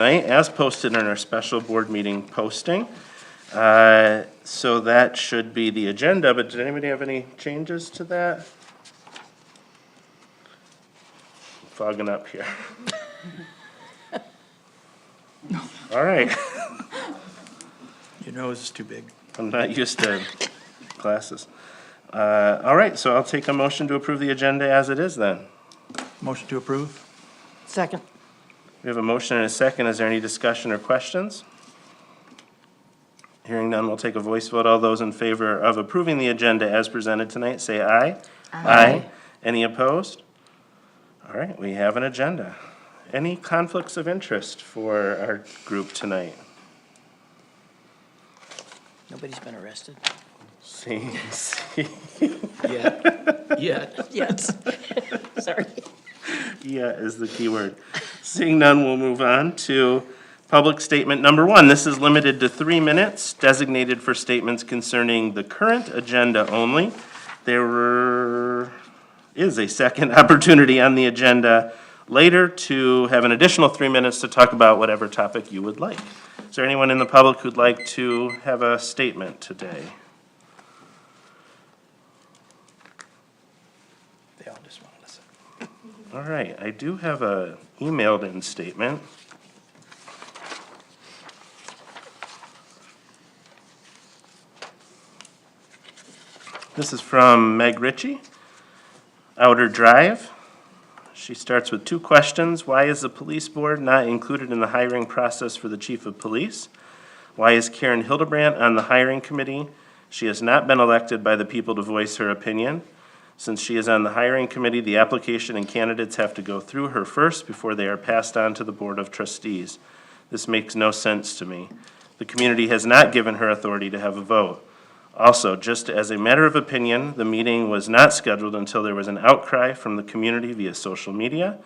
As posted in our special board meeting posting. So that should be the agenda, but did anybody have any changes to that? Fogging up here. All right. Your nose is too big. I'm not used to glasses. All right, so I'll take a motion to approve the agenda as it is then. Motion to approve? Second. We have a motion and a second. Is there any discussion or questions? Hearing none, we'll take a voice vote. All those in favor of approving the agenda as presented tonight, say aye. Aye. Any opposed? All right, we have an agenda. Any conflicts of interest for our group tonight? Nobody's been arrested? See. Yet. Yes. Sorry. Yeah, is the key word. Seeing none, we'll move on to public statement number 1. This is limited to 3 minutes, designated for statements concerning the current agenda only. There is a second opportunity on the agenda later to have an additional 3 minutes to talk about whatever topic you would like. Is there anyone in the public who'd like to have a statement today? They all just want to listen. All right, I do have a emailed in statement. This is from Meg Ritchie, Outer Drive. She starts with 2 questions. Why is the police board not included in the hiring process for the chief of police? Why is Karen Hildebrandt on the hiring committee? She has not been elected by the people to voice her opinion. Since she is on the hiring committee, the application and candidates have to go through her first before they are passed on to the board of trustees. This makes no sense to me. The community has not given her authority to have a vote. Also, just as a matter of opinion, the meeting was not scheduled until there was an outcry from the community via social media.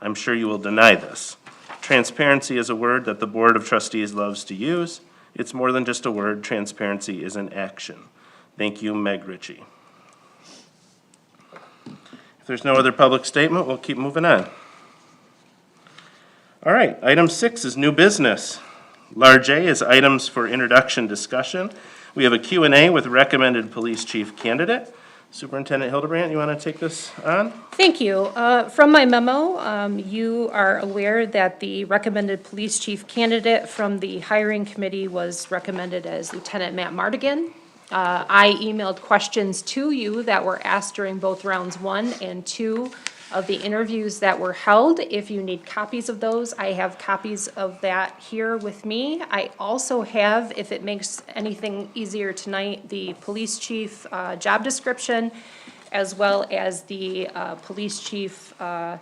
I'm sure you will deny this. Transparency is a word that the Board of Trustees loves to use. It's more than just a word. Transparency is an action. Thank you, Meg Ritchie. If there's no other public statement, we'll keep moving on. All right, item 6 is new business. Large A is items for introduction discussion. We have a Q&A with recommended police chief candidate. Superintendent Hildebrandt, you want to take this on? Thank you. From my memo, you are aware that the recommended police chief candidate from the hiring committee was recommended as Lieutenant Matt Mardigan. I emailed questions to you that were asked during both rounds 1 and 2 of the interviews that were held. If you need copies of those, I have copies of that here with me. I also have, if it makes anything easier tonight, the police chief job description, as well as the police chief job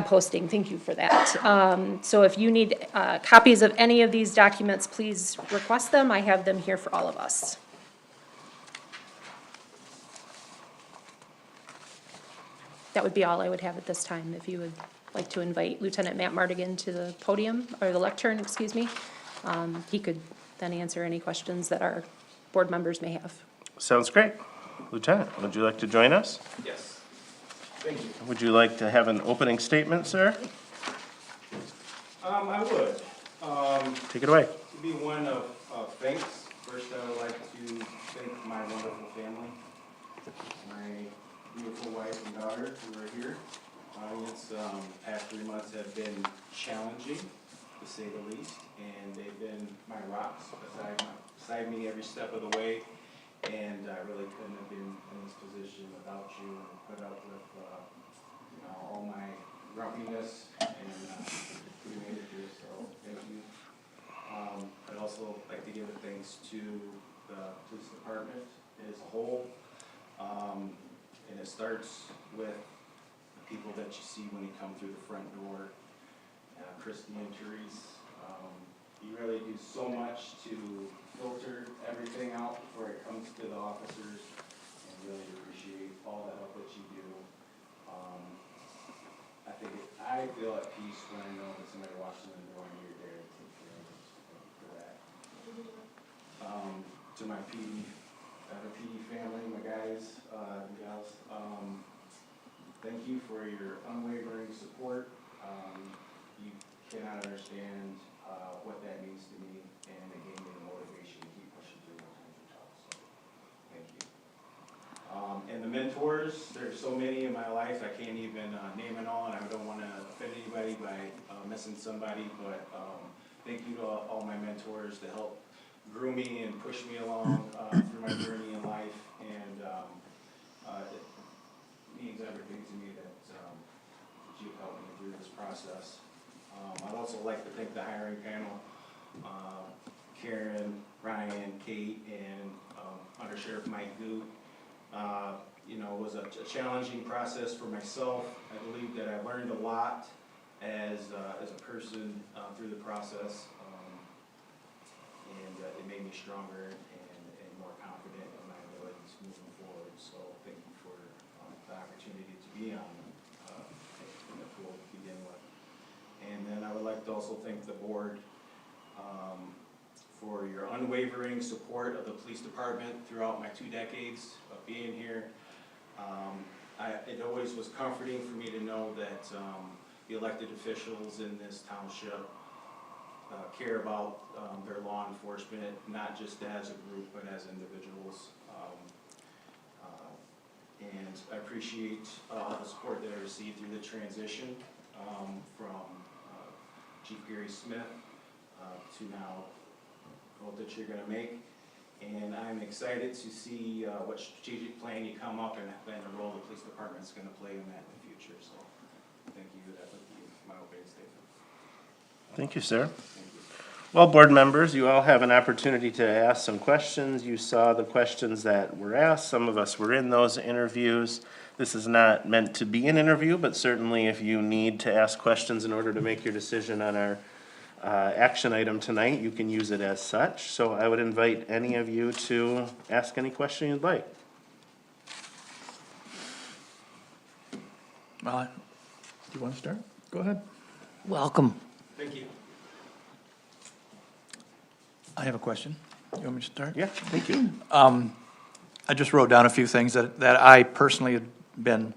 posting. Thank you for that. So if you need copies of any of these documents, please request them. I have them here for all of us. That would be all I would have at this time. If you would like to invite Lieutenant Matt Mardigan to the podium, or the lectern, excuse me, he could then answer any questions that our board members may have. Sounds great. Lieutenant, would you like to join us? Yes. Thank you. Would you like to have an opening statement, sir? I would. Take it away. To be one of thanks. First, I would like to thank my wonderful family, my beautiful wife and daughter who are here. Audience, past 3 months have been challenging, to say the least, and they've been my rocks beside me every step of the way. And I really couldn't have been in this position without you, and put up with all my grumpiness, and we made it here, so thank you. I'd also like to give a thanks to the police department as a whole, and it starts with the people that you see when you come through the front door. Christy and Therese, you really do so much to filter everything out before it comes to the officers, and really appreciate all the help that you do. I feel at peace when I know that somebody watching the door and you're there to take care of us. Thank you for that. To my PD family, my guys, and gals, thank you for your unwavering support. cannot understand what that means to me, and it gave me the motivation to keep pushing through when times are tough. So, thank you. And the mentors, there's so many in my life, I can't even name it all, and I don't want to offend anybody by missing somebody, but thank you to all my mentors to help groom me and push me along through my journey in life, and it means everything to me that you've helped me through this process. I'd also like to thank the hiring panel, Karen, Ryan, Kate, and Under Sheriff Mike Goot. You know, it was a challenging process for myself. I believe that I learned a lot as a person through the process, and it made me stronger and more confident in my abilities moving forward. So thank you for the opportunity to be on in the pool to begin with. And then I would like to also thank the board for your unwavering support of the police department throughout my 2 decades of being here. It always was comforting for me to know that the elected officials in this township care about their law enforcement, not just as a group, but as individuals. And I appreciate the support that I received through the transition from Chief Gary Smith to now what that you're going to make. And I'm excited to see what strategic plan you come up and the role the police department is going to play in that in the future. So thank you. That would be my opening statement. Thank you, sir. Thank you. Well, board members, you all have an opportunity to ask some questions. You saw the questions that were asked. Some of us were in those interviews. This is not meant to be an interview, but certainly if you need to ask questions in order to make your decision on our action item tonight, you can use it as such. So I would invite any of you to ask any question you'd like. Do you want to start? Go ahead. Welcome. Thank you. I have a question. You want me to start? Yeah, thank you. I just wrote down a few things that I personally had been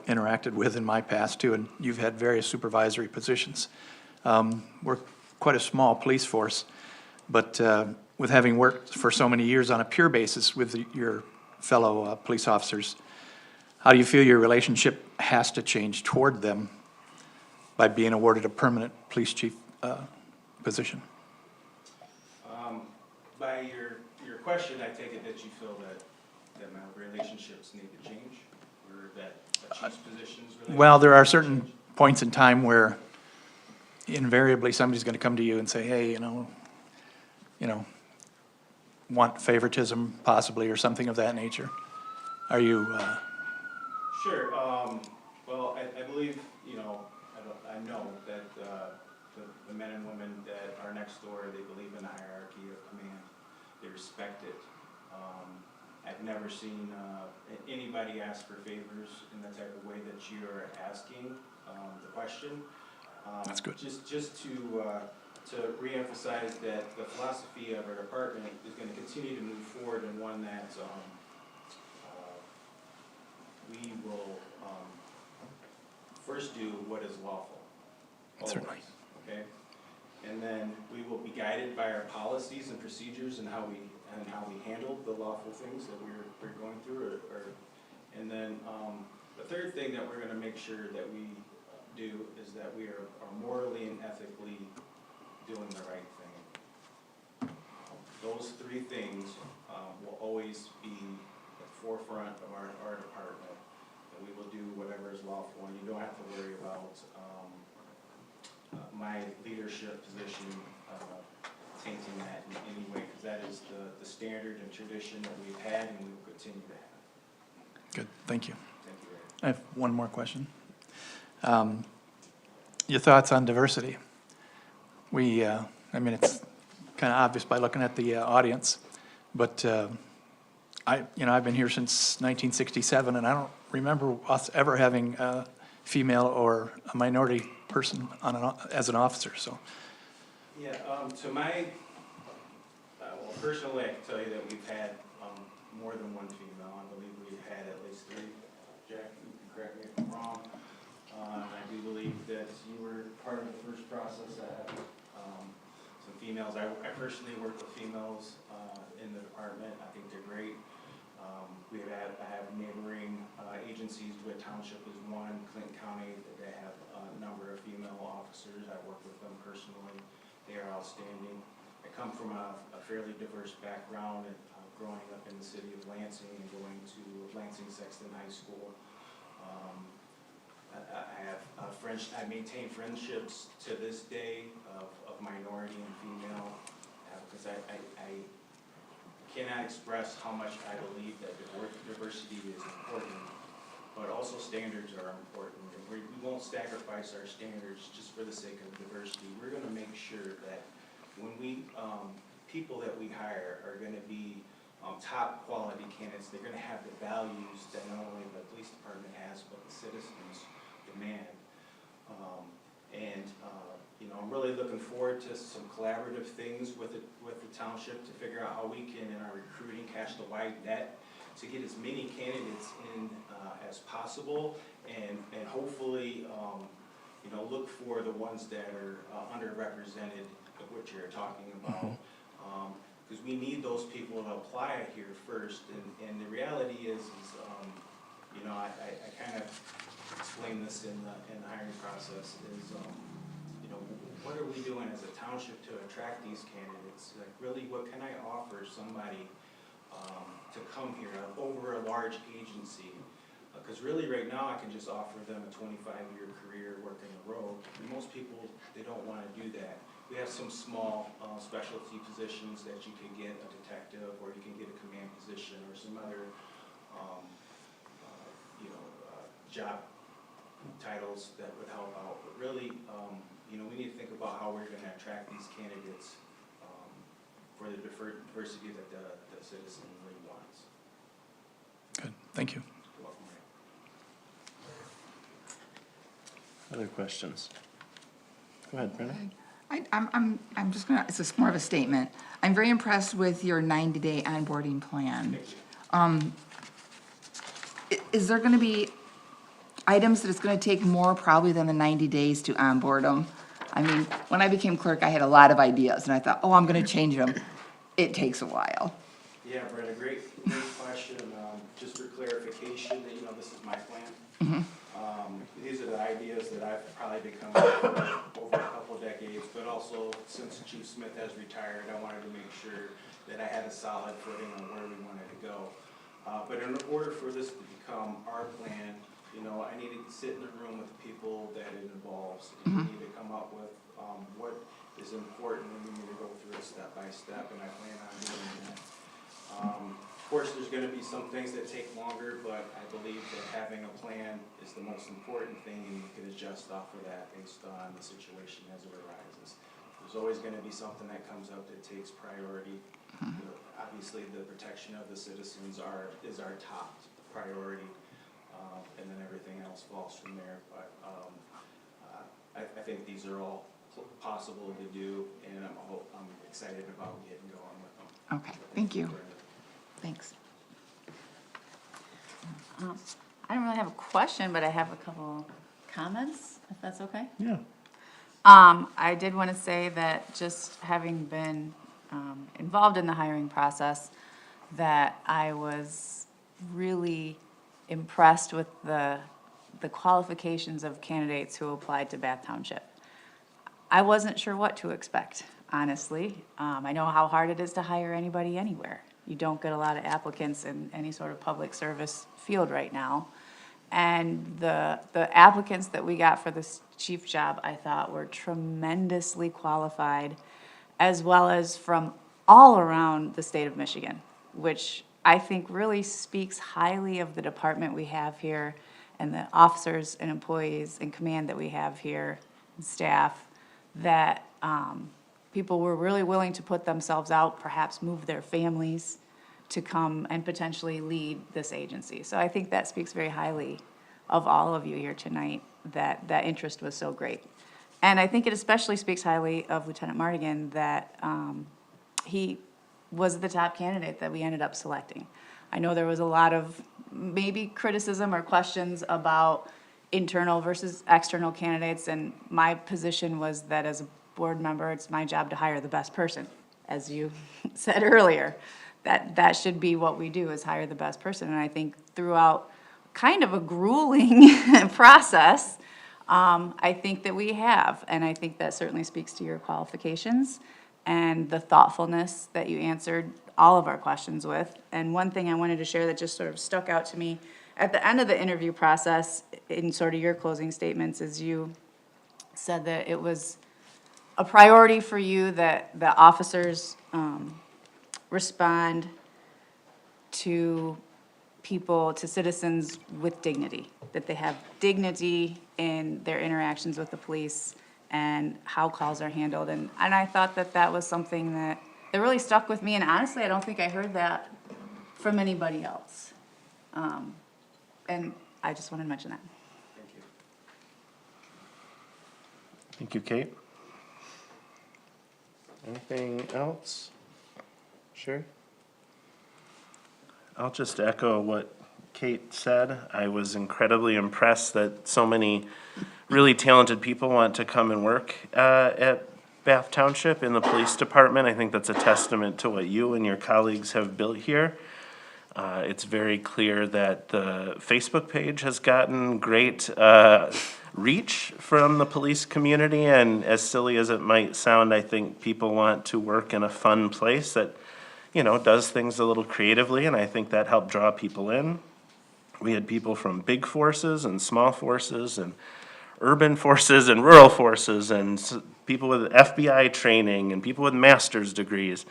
interacted with in my past too, and you've had various supervisory positions. We're quite a small police force, but with having worked for so many years on a peer basis with your fellow police officers, how do you feel your relationship has to change toward them by being awarded a permanent police chief position? By your question, I take it that you feel that my relationships need to change, or that a chief's positions. Well, there are certain points in time where invariably somebody's going to come to you and say, hey, you know, want favoritism possibly or something of that nature. Are you? Sure. Well, I believe, you know, I know that the men and women that are next door, they believe in the hierarchy of command. They respect it. I've never seen anybody ask for favors in the type of way that you are asking the question. That's good. Just to reemphasize that the philosophy of our department is going to continue to move forward in one that we will first do what is lawful. Always, Certainly. okay? And then we will be guided by our policies and procedures and how we handle the lawful things that we're going through. And then the third thing that we're going to make sure that we do is that we are morally and ethically doing the right thing. Those three things will always be at the forefront of our department, and we will do whatever is lawful, and you don't have to worry about my leadership position tainting that in any way, because that is the standard and tradition that we've had and we will continue to have. Good, thank you. Thank you, Ray. I have one more question. Your thoughts on diversity? I mean, it's kind of obvious by looking at the audience, but I've been here since 1967, and I don't remember us ever having a female or a minority person as an officer. So, Yeah, to my, well, personally, I can tell you that we've had more than one female. I believe we've had at least 3. Jack, you can correct me if I'm wrong. I do believe that you were part of the first process that had some females. I personally work with females in the department. I think they're great. I have neighboring agencies. With Township is one, Clinton County, they have a number of female officers. I work with them personally. They are outstanding. I come from a fairly diverse background, and growing up in the city of Lansing and going to Lansing Sexton High School. I maintain friendships to this day of minority and female, because I cannot express how much I believe that diversity is important, but also standards are important. And we won't sacrifice our standards just for the sake of diversity. We're going to make sure that when people that we hire are going to be top quality candidates, they're going to have the values that not only the police department has, but the citizens demand. I'm really looking forward to some collaborative things with the township to figure out how we can, in our recruiting, cast a wide net to get as many candidates in as possible, and hopefully, look for the ones that are underrepresented, of which you're talking about. Because we need those people to apply here first, and the reality is I kind of explain this in the hiring process is, what are we doing as a township to attract these candidates? Like, really, what can I offer somebody to come here over a large agency? Because really, right now, I can just offer them a 25-year career working the road. And most people, they don't want to do that. We have some small specialty positions that you can get a detective, or you can get a command position, or some other job titles that would help out. But really, we need to think about how we're going to attract these candidates for the diversity that the citizenry wants. Good, thank you. You're welcome. Other questions? Go ahead, Brenda. I'm just gonna, it's just more of a statement. I'm very impressed with your 90-day onboarding plan. Is there gonna be items that it's gonna take more probably than the 90 days to onboard them? I mean, when I became clerk, I had a lot of ideas, and I thought, oh, I'm gonna change them. It takes a while. Yeah, Brenda, great question. Just for clarification, this is my plan. These are the ideas that I've probably become over a couple of decades, but also since Chief Smith has retired, I wanted to make sure that I had a solid footing on where we wanted to go. But in order for this to become our plan, I need to sit in the room with the people that it involves. And we need to come up with what is important, and we need to go through it step by step, and I plan on doing that. Of course, there's going to be some things that take longer, but I believe that having a plan is the most important thing, and you can adjust off of that based on the situation as it arises. There's always going to be something that comes up that takes priority. Obviously, the protection of the citizens is our top priority, and then everything else falls from there. But I think these are all possible to do, and I'm excited about getting going with them. Okay, thank you. Thanks. I don't really have a question, but I have a couple comments, if that's okay. Yeah. I did want to say that just having been involved in the hiring process, that I was really impressed with the qualifications of candidates who applied to Bath Township. I wasn't sure what to expect, honestly. I know how hard it is to hire anybody anywhere. You don't get a lot of applicants in any sort of public service field right now. And the applicants that we got for this chief job, I thought were tremendously qualified, as well as from all around the state of Michigan, which I think really speaks highly of the department we have here and the officers and employees and command that we have here, and staff, that people were really willing to put themselves out, perhaps move their families to come and potentially lead this agency. So I think that speaks very highly of all of you here tonight, that that interest was so great. And I think it especially speaks highly of Lieutenant Mardigan, that he was the top candidate that we ended up selecting. I know there was a lot of maybe criticism or questions about internal versus external candidates, and my position was that as a board member, it's my job to hire the best person, as you said earlier. That should be what we do, is hire the best person, and I think throughout kind of a grueling process, I think that we have, and I think that certainly speaks to your qualifications and the thoughtfulness that you answered all of our questions with. And one thing I wanted to share that just sort of stuck out to me at the end of the interview process, in sort of your closing statements, is you said that it was a priority for you that the officers respond to people, to citizens with dignity, that they have dignity in their interactions with the police and how calls are handled. And I thought that that was something that really stuck with me, and honestly, I don't think I heard that from anybody else. And I just wanted to mention that. Thank you. Thank you, Kate. Anything else? Sure. I'll just echo what Kate said. I was incredibly impressed that so many really talented people want to come and work at Bath Township in the police department. I think that's a testament to what you and your colleagues have built here. It's very clear that the Facebook page has gotten great reach from the police community, and as silly as it might sound, I think people want to work in a fun place that, you know, does things a little creatively, and I think that helped draw people in. We had people from big forces and small forces and urban forces and rural forces and people with FBI training and people with master's degrees.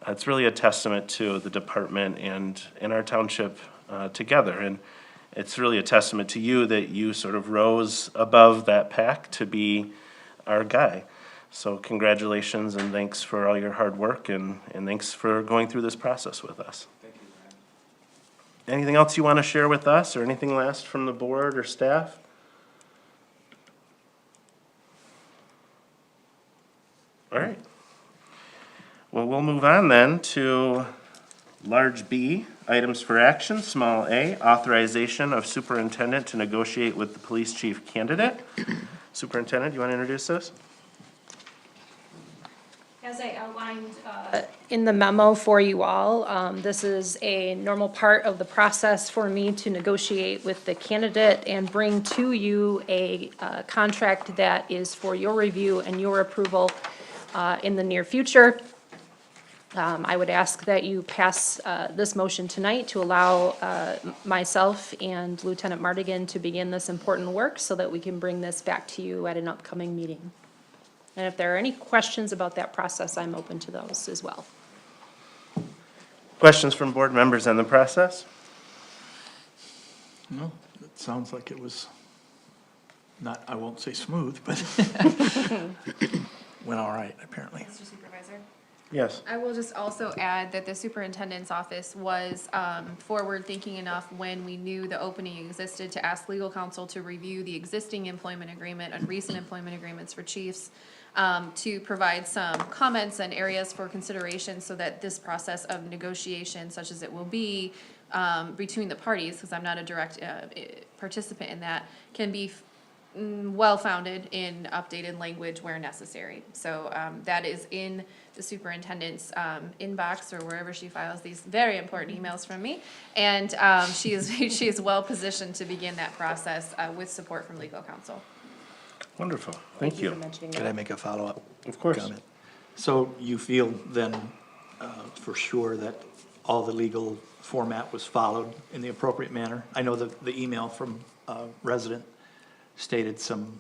It's really a testament to the department and our township together. And it's really a testament to you that you sort of rose above that pack to be our guy. So congratulations and thanks for all your hard work and thanks for going through this process with us. Thank you, Brian. Anything else you want to share with us or anything last from the board or staff? All right. Well, we'll move on then to large B, items for action, small a, authorization of superintendent to negotiate with the police chief candidate. Superintendent, you want to introduce this? As I outlined in the memo for you all, this is a normal part of the process for me to negotiate with the candidate and bring to you a contract that is for your review and your approval in the near future. I would ask that you pass this motion tonight to allow myself and Lieutenant Mardigan to begin this important work so that we can bring this back to you at an upcoming meeting. And if there are any questions about that process, I'm open to those as well. Questions from board members on the process? No, it sounds like it was not, I won't say smooth, but went all right, apparently. Mr. Supervisor? Yes. I will just also add that the superintendent's office was forward-thinking enough when we knew the opening existed to ask legal counsel to review the existing employment agreement and recent employment agreements for chiefs, to provide some comments and areas for consideration so that this process of negotiation, such as it will be between the parties, because I'm not a direct participant in that, can be well-founded in updated language where necessary. So that is in the superintendent's inbox or wherever she files these very important emails from me. And she is well-positioned to begin that process with support from legal counsel. Wonderful. Thank you. for mentioning Could that. I make a follow-up Of course. comment? So you feel then for sure that all the legal format was followed in the appropriate manner? I know the email from a resident stated some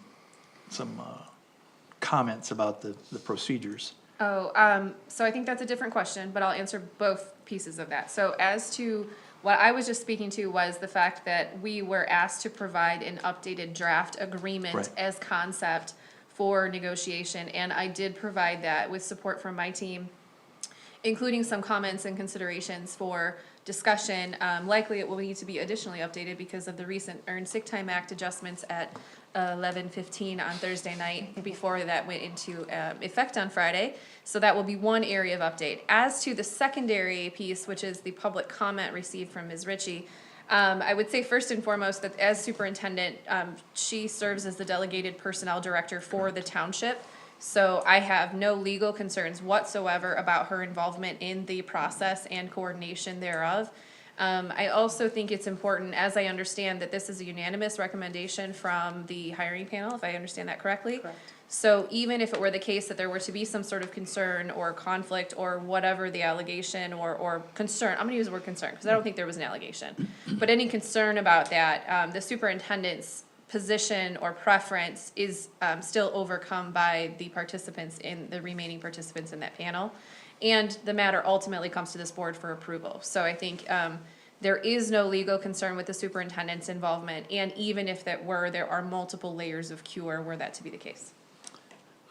comments about the procedures. Oh, so I think that's a different question, but I'll answer both pieces of that. So as to what I was just speaking to was the fact that we were asked to provide an updated draft agreement Right. as concept for negotiation, and I did provide that with support from my team, including some comments and considerations for discussion. Likely it will need to be additionally updated because of the recent Earned Sick Time Act adjustments at 11:15 on Thursday night before that went into effect on Friday. So that will be one area of update. As to the secondary piece, which is the public comment received from Ms. Ritchie, I would say first and foremost that as superintendent, she serves as the delegated personnel director for the township. So I have no legal concerns whatsoever about her involvement in the process and coordination thereof. I also think it's important, as I understand, that this is a unanimous recommendation from the hiring panel, if I understand that correctly. Correct. So even if it were the case that there were to be some sort of concern or conflict or whatever the allegation or concern, I'm gonna use the word concern, because I don't think there was an allegation. But any concern about that, the superintendent's position or preference is still overcome by the participants in, the remaining participants in that panel. And the matter ultimately comes to this board for approval. So I think there is no legal concern with the superintendent's involvement. And even if that were, there are multiple layers of cure were that to be the case.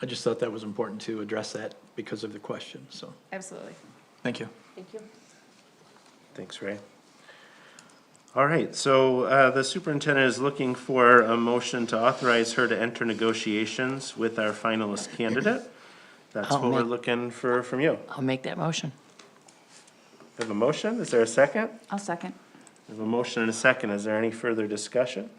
I just thought that was important to address that because of the question, so, Absolutely. thank you. Thank you. Thanks, Ray. All right, so the superintendent is looking for a motion to authorize her to enter negotiations with our finalist candidate. That's I'll what we're make- looking for from you. I'll make that motion. We have a motion, is there a second? I'll second. We have a motion and a second, is there any further discussion?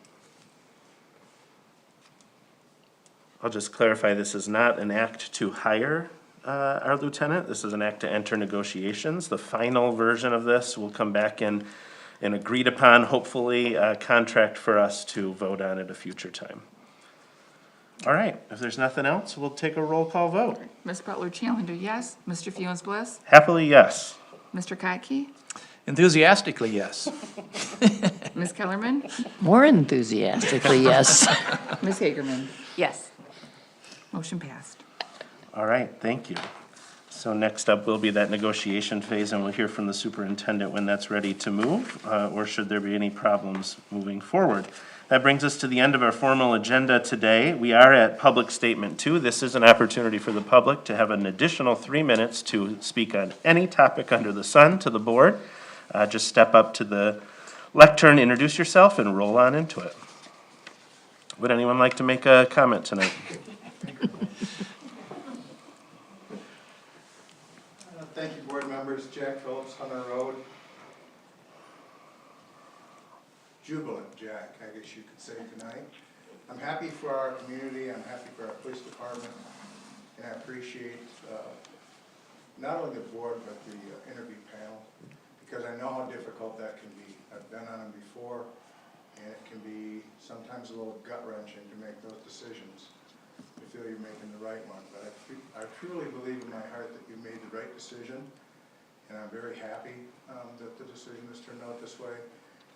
I'll just clarify, this is not an act to hire our lieutenant, this is an act to enter negotiations. The final version of this will come back in an agreed upon, hopefully, contract for us to vote on at a future time. All right, if there's nothing else, we'll take a roll call vote. Ms. Butler Challenger, yes. Mr. Funes Bliss? Happily, yes. Mr. Kotke? Enthusiastically, yes. Ms. Kellerman? More enthusiastically, yes. Ms. Hagerman? Yes. Motion passed. All right, thank you. So next up will be that negotiation phase, and we'll hear from the superintendent when that's ready to move, or should there be any problems moving forward. That brings us to the end of our formal agenda today. We are at public statement 2. This is an opportunity for the public to have an additional 3 minutes to speak on any topic under the sun to the board. Just step up to the lectern, introduce yourself, and roll on into it. Would anyone like to make a comment tonight? Thank you, board members. Jack Phillips, Hunter Road. Jubilant Jack, I guess you could say tonight. I'm happy for our community, I'm happy for our police department, and I appreciate not only the board, but the interview panel, because I know how difficult that can be. I've been on them before, and it can be sometimes a little gut-wrenching to make those decisions. You feel you're making the right one, but I truly believe in my heart that you made the right decision, and I'm very happy that the decision has turned out this way,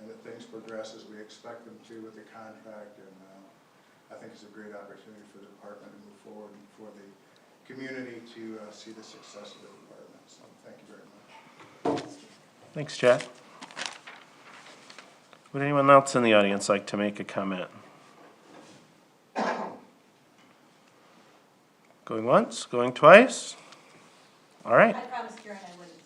and that things progress as we expect them to with the contract, and I think it's a great opportunity for the department to move forward and for the community to see the success of the department, so thank you very much. Thanks, Jack. Would anyone else in the audience like to make a comment? Going once, going twice? All right. I promised Karen I wouldn't,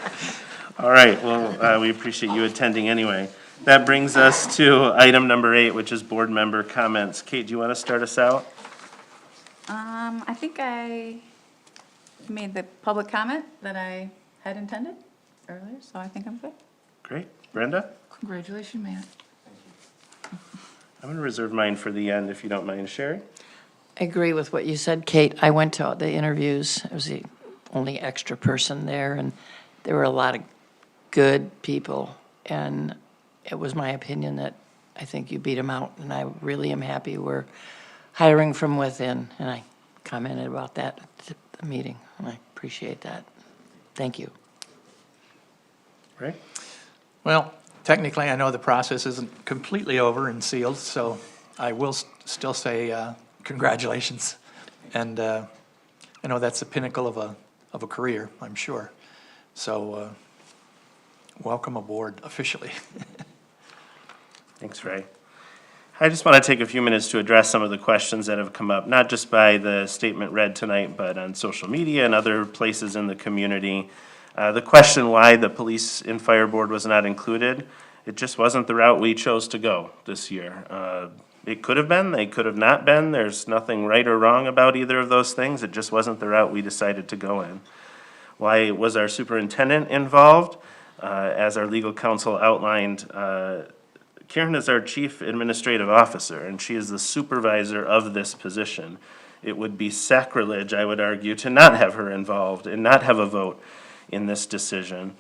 so. All right, well, we appreciate you attending anyway. That brings us to item number 8, which is board member comments. Kate, do you want to start us out? I think I made the public comment that I had intended earlier, so I think I'm good. Great. Brenda? Congratulations, Matt. I'm going to reserve mine for the end, if you don't mind, Sherry. I agree with what you said, Kate. I went to the interviews. I was the only extra person there, and there were a lot of good people. And it was my opinion that I think you beat them out, and I really am happy we're hiring from within. And I commented about that at the meeting, and I appreciate that. Thank you. Right? Well, technically, I know the process isn't completely over and sealed, so I will still say congratulations. And I know that's the pinnacle of a career, I'm sure. So welcome aboard officially. Thanks, Ray. I just want to take a few minutes to address some of the questions that have come up, not just by the statement read tonight, but on social media and other places in the community. The question why the police and fire board was not included, it just wasn't the route we chose to go this year. It could have been, they could have not been. There's nothing right or wrong about either of those things. It just wasn't the route we decided to go in. Why was our superintendent involved? As our legal counsel outlined, Karen is our chief administrative officer, and she is the supervisor of this position. It would be sacrilege, I would argue, to not have her involved and not have a vote in this decision.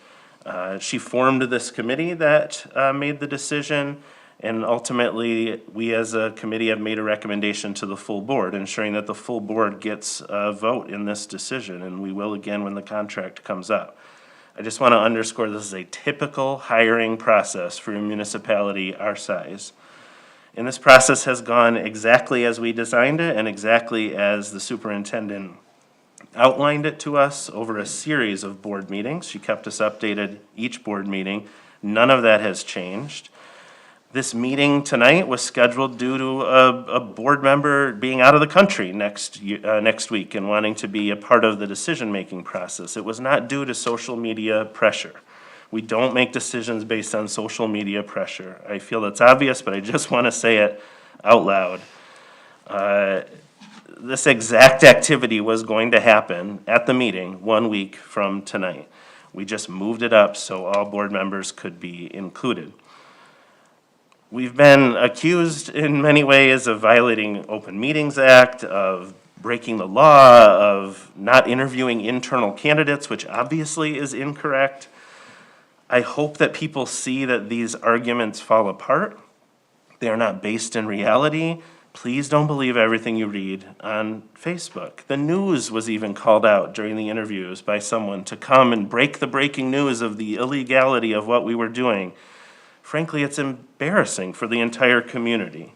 She formed this committee that made the decision, and ultimately, we as a committee have made a recommendation to the full board, ensuring that the full board gets a vote in this decision, and we will again when the contract comes up. I just want to underscore this is a typical hiring process for a municipality our size. And this process has gone exactly as we designed it and exactly as the superintendent outlined it to us over a series of board meetings. She kept us updated each board meeting. None of that has changed. This meeting tonight was scheduled due to a board member being out of the country next week and wanting to be a part of the decision-making process. It was not due to social media pressure. We don't make decisions based on social media pressure. I feel that's obvious, but I just want to say it out loud. This exact activity was going to happen at the meeting 1 week from tonight. We just moved it up so all board members could be included. We've been accused in many ways of violating Open Meetings Act, of breaking the law, of not interviewing internal candidates, which obviously is incorrect. I hope that people see that these arguments fall apart. They are not based in reality. Please don't believe everything you read on Facebook. The news was even called out during the interviews by someone to come and break the breaking news of the illegality of what we were doing. Frankly, it's embarrassing for the entire community.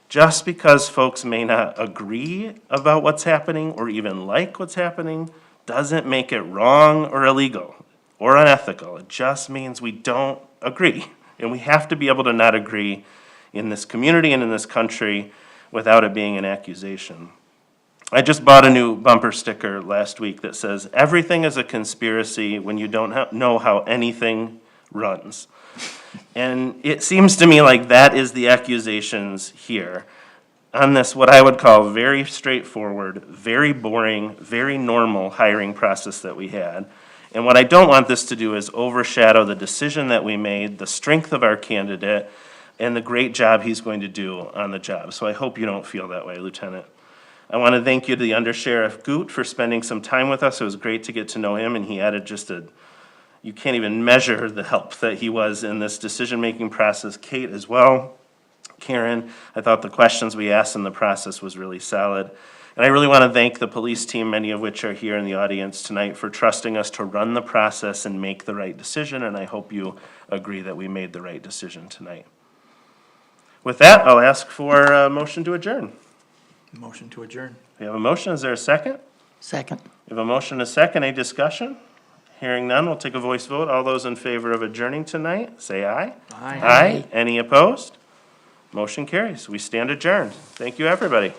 Just because folks may not agree about what's happening or even like what's happening doesn't make it wrong or illegal or unethical. It just means we don't agree. And we have to be able to not agree in this community and in this country without it being an accusation. I just bought a new bumper sticker last week that says, "Everything is a conspiracy when you don't know how anything runs." And it seems to me like that is the accusations here on this, what I would call very straightforward, very boring, very normal hiring process that we had. And what I don't want this to do is overshadow the decision that we made, the strength of our candidate, and the great job he's going to do on the job. So I hope you don't feel that way, Lieutenant. I want to thank you to the Undersheriff Goot for spending some time with us. It was great to get to know him, and he added you can't even measure the help that he was in this decision-making process. Kate as well. Karen, I thought the questions we asked in the process was really solid. And I really want to thank the police team, many of which are here in the audience tonight, for trusting us to run the process and make the right decision, and I hope you agree that we made the right decision tonight. With that, I'll ask for a motion to adjourn. Motion to adjourn. We have a motion, is there a second? Second. We have a motion and a second, any discussion? Hearing none, we'll take a voice vote. All those in favor of adjourning tonight, say aye. Aye. Aye. Any opposed? Motion carries. We stand adjourned. Thank you, everybody.